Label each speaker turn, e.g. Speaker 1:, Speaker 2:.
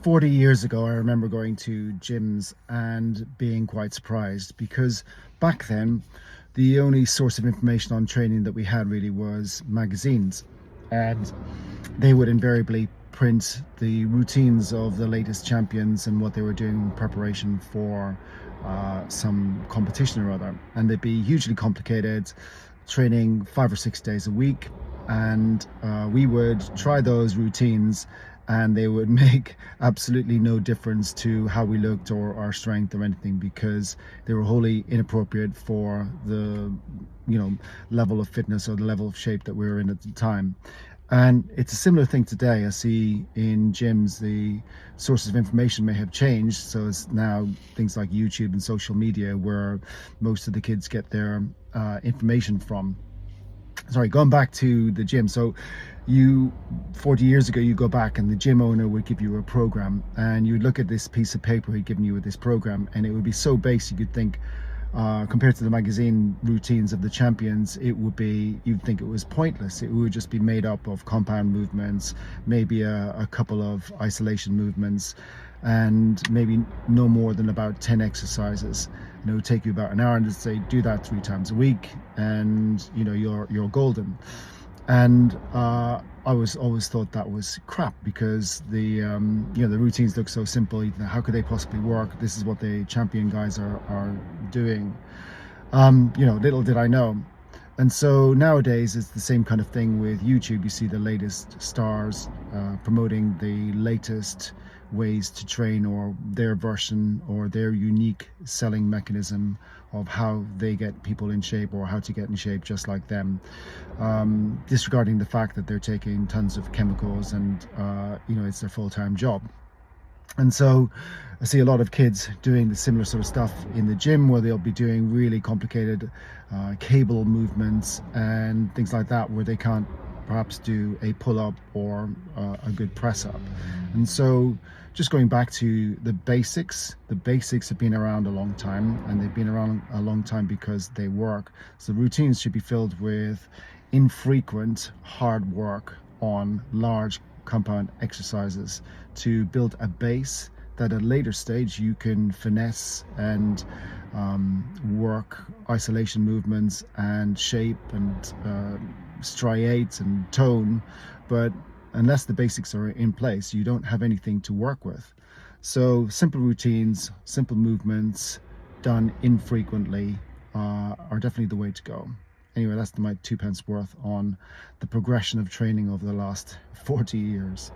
Speaker 1: 40 years ago, I remember going to gyms and being quite surprised because back then, the only source of information on training that we had really was magazines. And they would invariably print the routines of the latest champions and what they were doing in preparation for some competition or other. And they'd be hugely complicated, training 5 or 6 days a week. And we would try those routines and they would make absolutely no difference to how we looked or our strength or anything, because they were wholly inappropriate for the level of fitness or the level of shape that we were in at the time. And it's a similar thing today. I see in gyms the sources of information may have changed, so it's now things like YouTube and social media where most of the kids get their information from. Sorry, going back to the gym. So you 40 years ago, you go back and the gym owner would give you a program, and you would look at this piece of paper he'd given you with this program, and it would be so basic you'd think, compared to the magazine routines of the champions, you'd think it was pointless. It would just be made up of compound movements, maybe a couple of isolation movements, and maybe no more than about 10 exercises. And it would take you about an hour, and just say, do that 3 times a week, and you're golden. And I was always thought that was crap, because the routines look so simple. How could they possibly work? This is what the champion guys are doing. Little did I know. And so nowadays it's the same kind of thing with YouTube. You see the latest stars promoting the latest ways to train, or their version or their unique selling mechanism of how they get people in shape, or how to get in shape just like them, disregarding the fact that they're taking tons of chemicals and it's their full-time job. And so I see a lot of kids doing the similar sort of stuff in the gym, where they'll be doing really complicated cable movements and things like that, where they can't perhaps do a pull-up or a good press-up. And so just going back to the basics have been around a long time, and they've been around a long time because they work. So routines should be filled with infrequent hard work on large compound exercises to build a base that at a later stage you can finesse and work isolation movements and shape and striate and tone. But unless the basics are in place, you don't have anything to work with. So simple routines, simple movements done infrequently are definitely the way to go. Anyway, that's my 2 pence worth on the progression of training over the last 40 years.